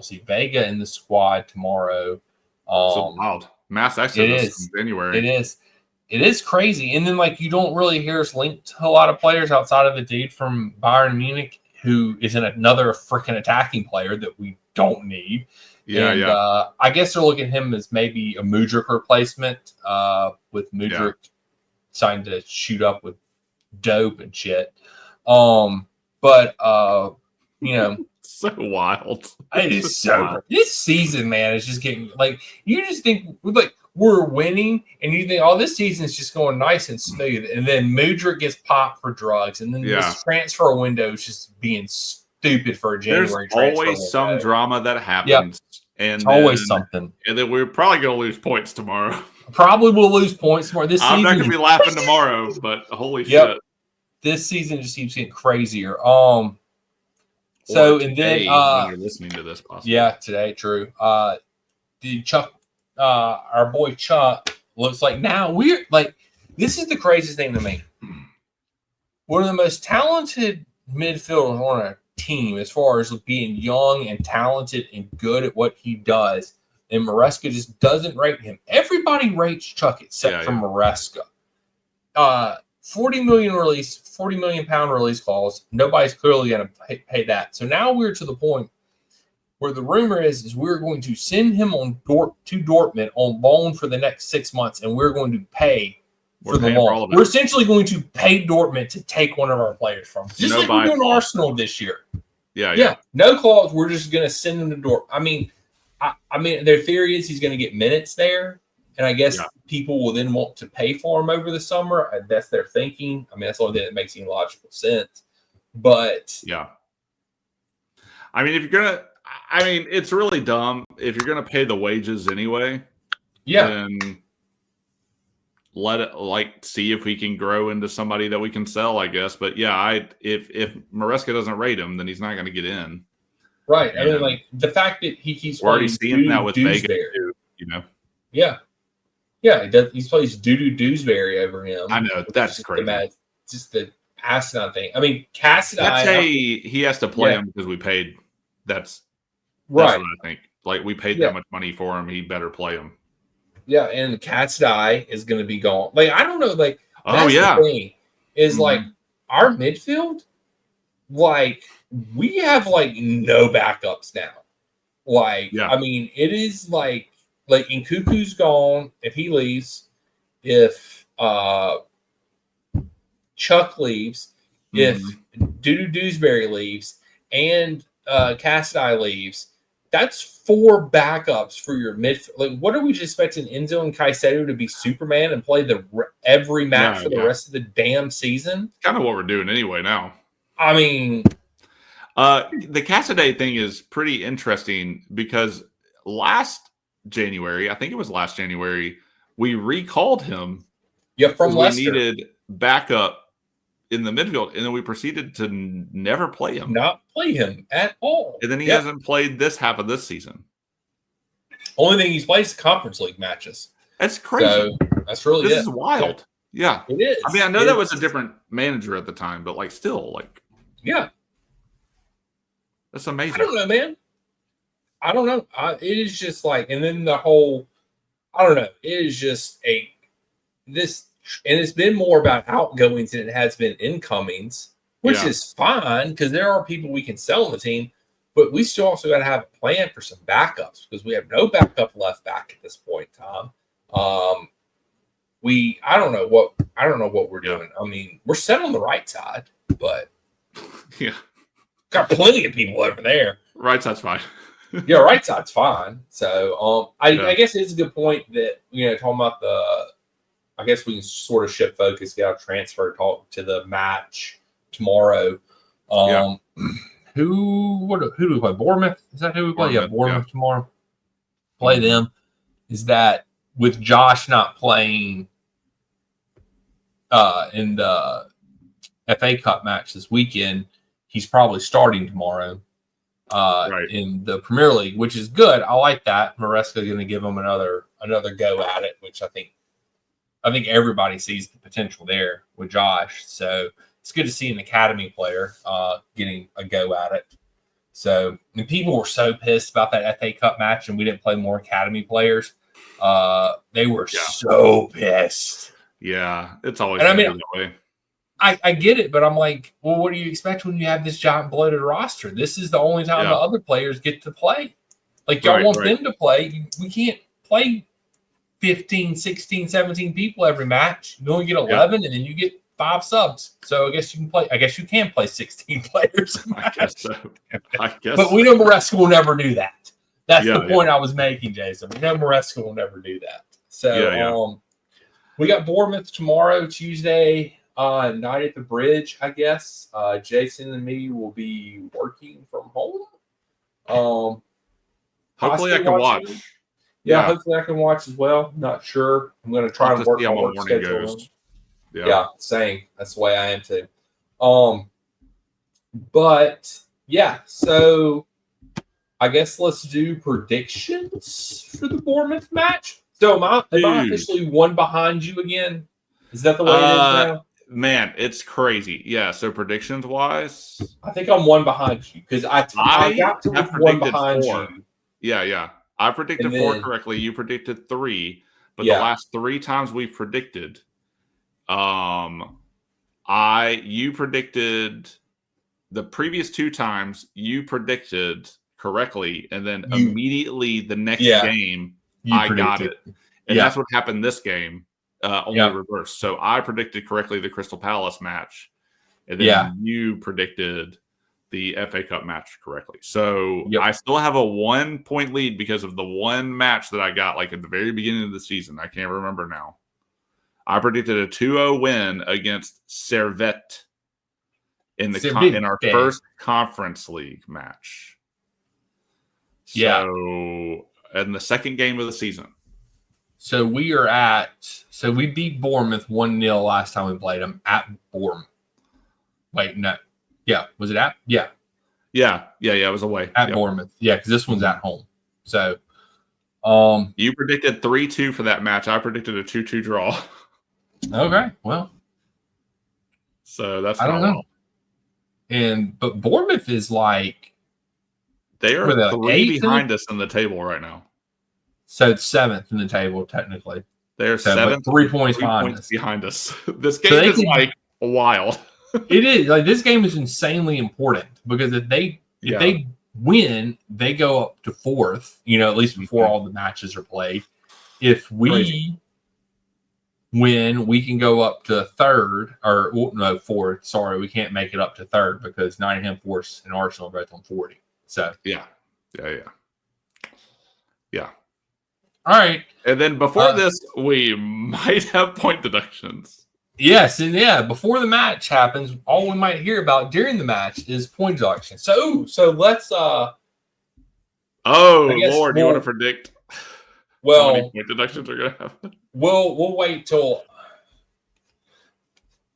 see Vega in the squad tomorrow. So wild. Mass exodus in January. It is crazy. And then, like, you don't really hear us linked to a lot of players outside of the dude from Bayern Munich who is another freaking attacking player that we don't need. Yeah, I guess they're looking at him as maybe a Mudryk replacement with Mudryk signed to shoot up with dope and shit. But you know, so wild. It is so wild. This season, man, is just getting like you just think like we're winning, and you think, oh, this season is just going nice and smooth, and then Mudryk gets popped for drugs, and then this transfer window is just being stupid for a January. There's always some drama that happens, and it's always something. And then we're probably going to lose points tomorrow. Probably will lose points tomorrow. This I'm season, not going to be laughing tomorrow, but holy shit. This season just keeps getting crazier. So and then when you're listening to this, possibly. Yeah, today, true. The Chuck, our boy Chuck, looks like now we're like this is the craziest thing to me. One of the most talented midfielders on a team, as far as being young and talented and good at what he does, and Maresca just doesn't rate him. Everybody rates Chuck except for Maresca. 40 million pound release clause. Nobody's clearly going to pay that. So now we're to the point where the rumor is we're going to send him on to Dortmund on loan for the next 6 months, and we're going to pay for the loan. We're essentially going to pay Dortmund to take one of our players from us, just like we're doing Arsenal this year. Yeah. No clause. We're just going to send him to Dortmund. I mean, their theory is he's going to get minutes there. And I guess people will then want to pay for him over the summer. That's their thinking. I mean, that's the only thing that makes any logical sense. But I mean, it's really dumb. If you're gonna pay the wages anyway, then let it see if we can grow into somebody that we can sell, I guess. But if Maresca doesn't rate him, then he's not gonna get in. Right. I mean, like the fact that he keeps we're already seeing that with Vega too, Yeah. Yeah, he does. He plays Doo-Doo Dewsbury over him. I know, that's crazy. Just the asinine thing. I mean, Cassidy. Let's say he has to play him because we paid. That's what I think. Like, we paid that much money for him. He better play him. Yeah, and Cassidy is going to be gone. Like, I don't know. Like, that's the thing is, like, our midfield, like, we have, like, no backups now. Like, I mean, it is, like Nkuku's gone, if he leaves, if Chuck leaves, if Doo-Doo Dewsbury leaves, and Cassidy leaves, that's 4 backups for your midfield. Like, what are we just expecting Enzo and Caicedo to be Superman and play every match for the rest of the damn season? Kind of what we're doing anyway now. I mean, the Casadei thing is pretty interesting because last January, I think it was last January, we recalled him. Yeah, from Leicester. We needed backup in the midfield, and then we proceeded to never play him. Not play him at all. And then he hasn't played this half of this season. Only thing he's played is Conference League matches. That's crazy. So that's really This is wild. Yeah. It is. I mean, I know that was a different manager at the time, but like still, like that's amazing. I don't know, man. I don't know. It is just like, and then the whole, I don't know. It is just this, and it's been more about outgoings than it has been incomings, which is fine because there are people we can sell on the team, but we still also got to have a plan for some backups because we have no backup left back at this point in time. I don't know what we're doing. I mean, we're set on the right side, but got plenty of people over there. Right side's fine. Right side's fine. So I guess it's a good point that talking about I guess we can sort of shift focus, get our transfer talk to the match tomorrow. Who do we play? Bournemouth? Is that who we play? Bournemouth tomorrow. Play them. Is that with Josh not playing in the FA Cup match this weekend, he's probably starting tomorrow in the Premier League, which is good. I like that. Maresca's going to give him another go at it, which I think everybody sees the potential there with Josh. So it's good to see an academy player getting a go at it. So people were so pissed about that FA Cup match and we didn't play more academy players. They were so pissed. Yeah, it's always that way. I get it, but I'm like, well, what do you expect when you have this giant bloated roster? This is the only time the other players get to play. Like, y'all want them to play. We can't play 15, 16, 17 people every match. You only get 11, and then you get 5 subs. So I guess you can play 16 players. I guess so. But we know Maresca will never do that. That's the point I was making, Jason. We know Maresca will never do that. So we got Bournemouth tomorrow, Tuesday night at the Bridge, I guess. Jason and me will be working from home. Hopefully I can watch. Hopefully I can watch as well. Not sure. I'm going to try and work my work schedule. Yeah, same. That's the way I am too. But yeah, so I guess let's do predictions for the Bournemouth match. So am I officially one behind you again? Is that the way it is now? Man, it's crazy. Yeah, so predictions wise, I think I'm one behind you because I got to one behind 4. you. Yeah. I predicted 4 correctly. You predicted 3. But the last 3 times we predicted, you predicted the previous 2 times you predicted correctly, and then immediately the next game I got it. And that's what happened this game. Only reverse. So I predicted correctly the Crystal Palace match, and then you predicted the FA Cup match correctly. So I still have a 1-point lead because of the one match that I got like at the very beginning of the season. I can't remember now. I predicted a 2-0 win against Servette in our first Conference League match. So in the second game of the season. So we beat Bournemouth 1-0 last time we played them at Bournemouth. Wait, no. Yeah. Was it at? Yeah. Yeah. It was away. At Bournemouth. Yeah, because this one's at home. So you predicted 3-2 for that match. I predicted a 2-2 draw. Okay. Well. So that's I don't know. But Bournemouth is like they are 3 behind us in the table right now. So it's 7th in the table, technically. They're 7th, 3 points behind us. This game is like wild. It is. Like, this game is insanely important because if they win, they go up to 4th, at least before all the matches are played. If we win, we can go up to 3rd, or no, 4th. Sorry, we can't make it up to 3rd because Nottingham Forest and Arsenal are both on 40. So yeah. Yeah. All right. And then before this, we might have point deductions. Yes, and before the match happens, all we might hear about during the match is point deduction. So let's Lord, you want to predict how many point deductions are gonna happen? We'll wait till.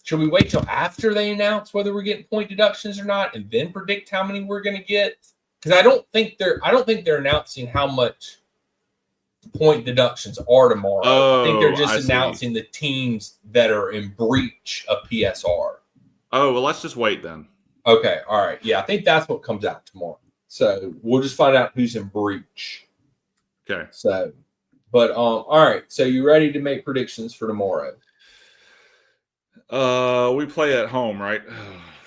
Should we wait till after they announce whether we're getting point deductions or not, and then predict how many we're going to get? Because I don't think they're announcing how much point deductions are tomorrow. I think they're just announcing the teams that are in breach of PSR. Oh, well, let's just wait then. Okay, all right. Yeah, I think that's what comes out tomorrow. So we'll just find out who's in breach. Okay. So, but all right. So you ready to make predictions for tomorrow? We play at home, right?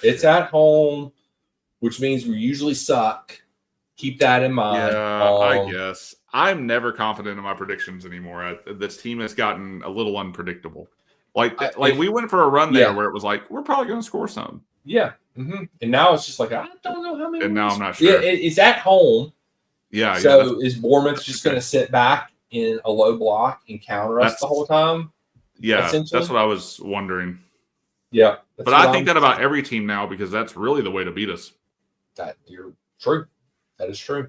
It's at home, which means we usually suck. Keep that in mind. Yeah, I guess. I'm never confident in my predictions anymore. This team has gotten a little unpredictable. We went for a run there where it was like, we're probably going to score some. Yeah. Mm-hmm. And now it's just like, I don't know how many. And now I'm not sure. Yeah, it's at home. Yeah. So is Bournemouth just going to sit back in a low block and counter us the whole time? Yeah, that's what I was wondering. Yeah. But I think that about every team now because that's really the way to beat us. You're true. That is true.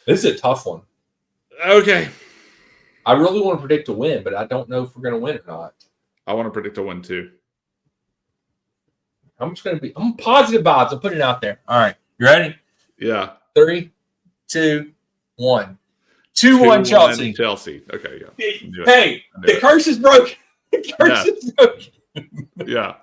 This is a tough one. Okay. I really want to predict a win, but I don't know if we're going to win or not. I want to predict a win too. I'm positive vibes. I'll put it out there. All right. You ready? Yeah. 3, 2, 1. 2-1 Chelsea. Chelsea. Okay, yeah. Hey, the curse is broken. The curse is broken. Yeah.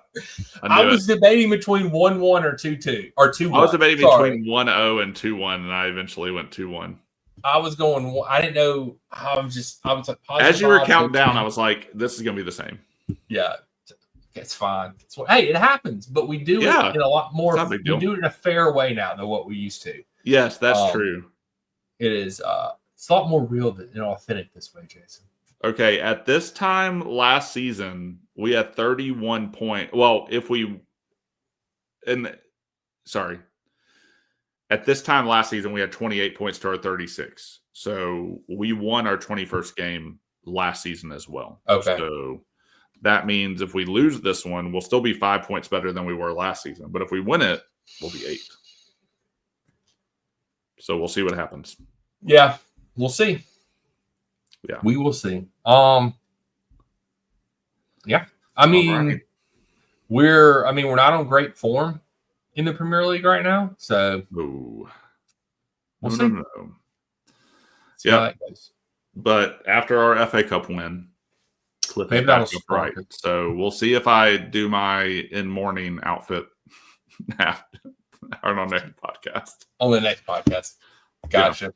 I was debating between 1-1 or 2-2 or 2-1. I was debating between 1-0 and 2-1, and I eventually went 2-1. I was going. I didn't know. I was like, as you were counting down, I was like, "This is going to be the same." Yeah, it's fine. Hey, it happens, but we do it in a lot more. We do it in a fair way now than what we used to. Yes, that's true. It is. It's a lot more real and authentic this way, Jason. Okay, at this time last season, we had 31 points. Well, at this time last season, we had 28 points to our 36. So we won our 21st game last season as well. Okay. So that means if we lose this one, we'll still be 5 points better than we were last season. But if we win it, we'll be 8. So we'll see what happens. Yeah, we'll see. Yeah, we will see. Yeah, I mean, we're not on great form in the Premier League right now, so we'll see. No. Yeah, but after our FA Cup win, maybe that'll right. So we'll see if I do my in morning outfit on our next podcast. On the next podcast. Gotcha.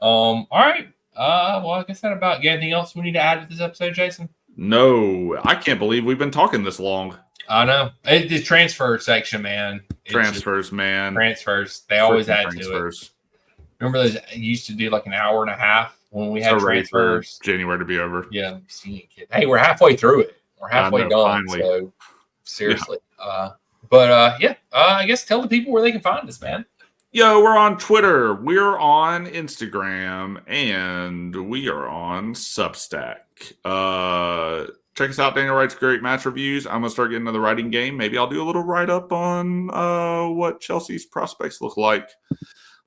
All right. Well, I guess that about. Anything else we need to add to this episode, Jason? No, I can't believe we've been talking this long. I know. The transfer section, man. Transfers. They always add to it. Remember those used to do like an hour and a half when we had transfers? January to be over. Yeah. Hey, we're halfway through it. We're halfway done. Finally. So seriously. Yeah. I guess tell the people where they can find us, man. Yo, we're on Twitter, we're on Instagram, and we are on Substack. Check us out. Daniel writes great match reviews. I'm going to start getting into the writing game. Maybe I'll do a little write-up on what Chelsea's prospects look like.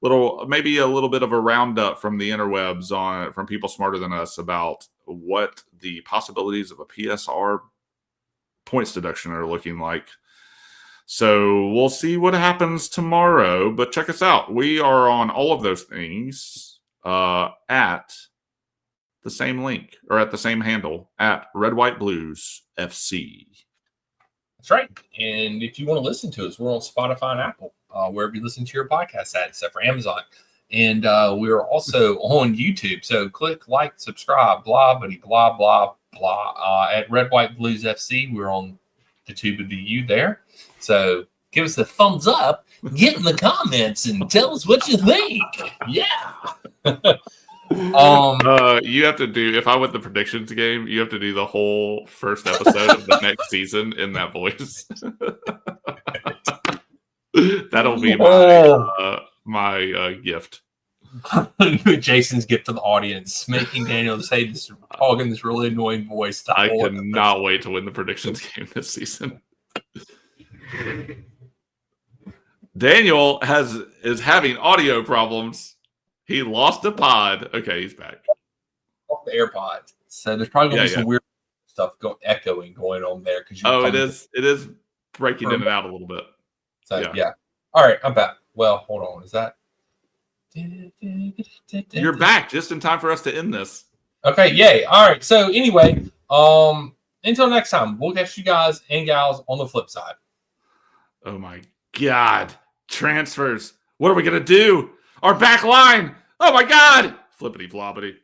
Maybe a little bit of a roundup from the interwebs from people smarter than us about what the possibilities of a PSR points deduction are looking like. So we'll see what happens tomorrow, but check us out. We are on all of those things at the same link or at the same handle at Red White Blues FC. That's right. And if you want to listen to us, we're on Spotify and Apple, wherever you listen to your podcast at, except for Amazon. And we're also on YouTube. So click like, subscribe, blah, blah, blah, blah. At Red White Blues FC, we're on the tube of the U there. So give us a thumbs up, get in the comments, and tell us what you think. Yeah. You have to do, if I win the predictions game, you have to do the whole first episode of the next season in that voice. That'll be my gift. Jason's gift to the audience, making Daniel say this, talking this really annoying voice. I cannot wait to win the predictions game this season. Daniel is having audio problems. He lost a pod. Okay, he's back. Off the AirPods. So there's probably gonna be some weird stuff echoing going on there because it is breaking in and out a little bit. So yeah. All right, I'm back. Well, hold on. Is that you're back just in time for us to end this? Okay, yay. All right. So anyway, until next time, we'll catch you guys and gals on the flip side. Oh my God. Transfers. What are we gonna do? Our back line. Oh my God. Flippity floppity.